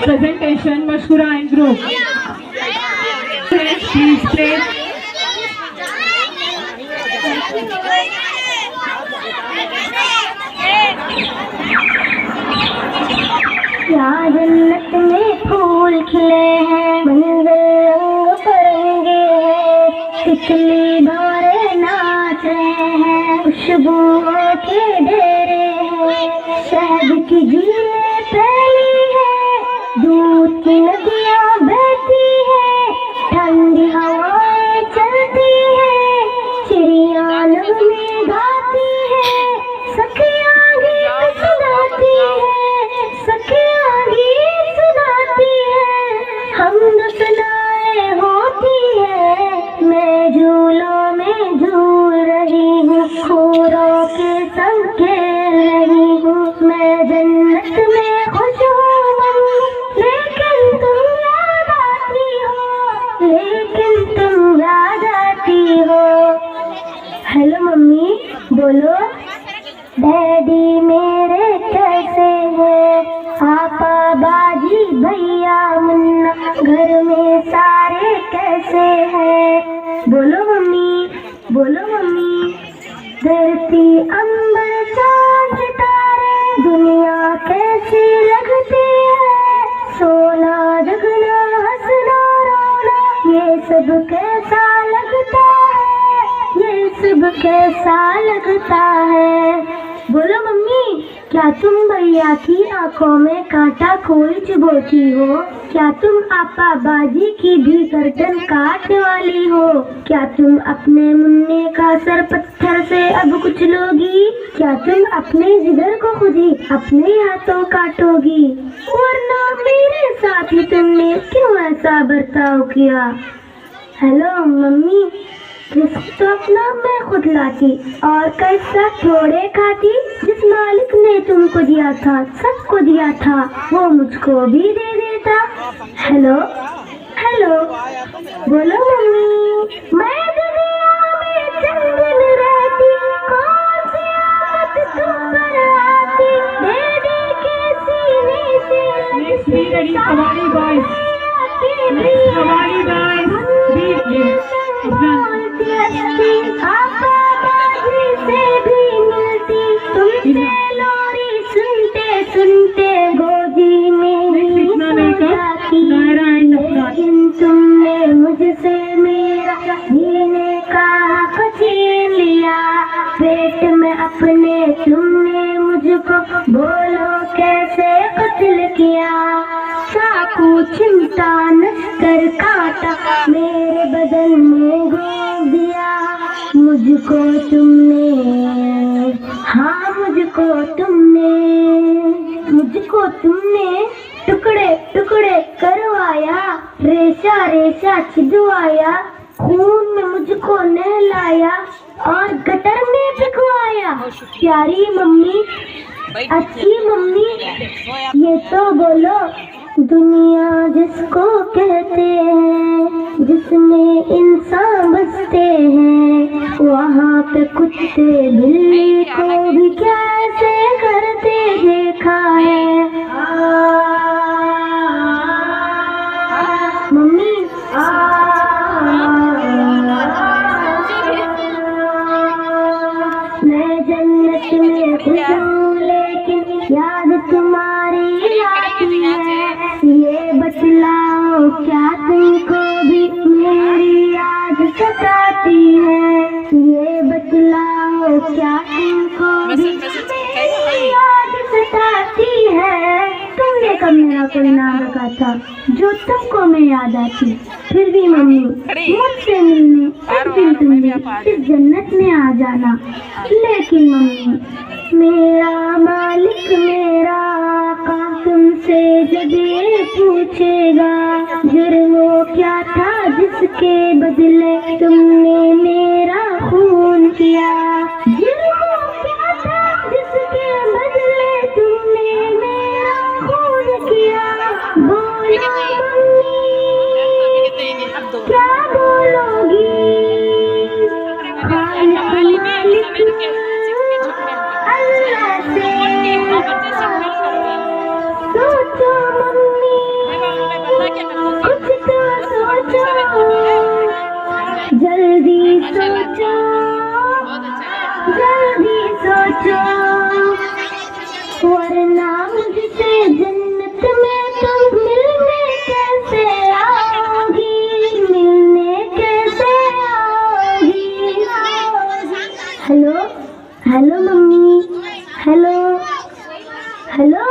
Presentation Mashkura and group. Please place. यहाँ जन्नत में फूल खिले हैं, मंजर रंग बिरंगे हैं, तितली भंवरे नाच रहे हैं, खुशबुओं के ढेरे हैं, शहद की झीलें फैली है, दूध की नदियाँ बहती है, ठंडी हवाएं चलती है, चिड़िया नगमे गाती है, सखियाँ गीत सुनाती है, सखियाँ गीत सुनाती है, हमद सनाए होती है, मैं झूलों में झूल रही हूँ, खूरों के संग खेल रही हूँ, मैं जन्नत में खुश हूँ मम्मी, लेकिन तुम याद आती हो, लेकिन तुम याद आती हो। हेलो मम्मी, बोलो। डैडी मेरे कैसे हैं, पापा बाजी भैया मुन्ना, घर में सारे कैसे हैं, बोलो मम्मी, बोलो मम्मी। धरती अंबर चांद सितारे दुनिया कैसी लगती है, सोना जगना हंसना रोना ये सब कैसा लगता है, ये सब कैसा लगता है। बोलो मम्मी, क्या तुम भैया की आंखों में कांटा कोई चुभोती हो, क्या तुम आपा बाजी की भी गर्दन काटने वाली हो, क्या तुम अपने मुन्ने का सर पत्थर से अब कुचलोगी, क्या तुम अपने जिगर को खुद ही अपने हाथों काटोगी, वरना मेरे साथ ही तुमने क्यों ऐसा बर्ताव किया। हेलो मम्मी, रिस्क तो अपना मैं खुद लाती और कैसा थोड़े खाती, जिस मालिक ने तुमको दिया था, सबको दिया था, वो मुझको भी दे देता। हेलो हेलो, बोलो मम्मी। मैं दुनिया में चंद दिन रहती, कौन सी आफत तुम पर आती, डैडी के सीने से लगती Kawali boys. Kawali boys. आपा बाजी से भी मिलती, तुमसे लोरी सुनते सुनते गोदी में ही जाती, लेकिन तुमने मुझसे मेरा जीने का हक छीन लिया, पेट में अपने तुमने मुझको बोलो कैसे कत्ल किया, चाकू चिमटा नश्तर काटा मेरे बदन में घोंप दिया, मुझको तुमने, हाँ मुझको तुमने टुकड़े टुकड़े करवाया, रेशा रेशा छिदवाया, खून में मुझको नहलाया और गटर में फेंकवाया। प्यारी मम्मी, अच्छी मम्मी, ये तो बोलो, दुनिया जिसको कहते हैं, जिसमें इंसान बसते हैं, वहाँ पे कुत्ते बिल्ली को भी कैसे करते देखा है। मम्मी, मैं जन्नत में खुश हूँ, लेकिन याद तुम्हारी आती है, ये बतलाओ क्या तुमको भी मेरी याद सताती है, ये बतलाओ क्या तुमको भी मेरी याद सताती है। तुमने कब मेरा कोई नाम रखा था जो तुमको मैं याद आती, फिर भी मम्मी मुझसे मिलने एक दिन तुमने इस जन्नत में आ जाना, लेकिन मम्मी मेरा मालिक मेरा आका तुमसे जब ये पूछेगा, जुर्म वो क्या था जिसके बदले तुमने मेरा खून किया, जुर्म वो क्या था जिसके बदले तुमने मेरा खून किया, बोलो मम्मी क्या बोलोगी। खालिक मालिक अल्लाह सोचो मम्मी कुछ तो सोचो जल्दी सोचो वरना मुझसे जन्नत में तुम मिलने कैसे आओगी hello hello mummy hello hello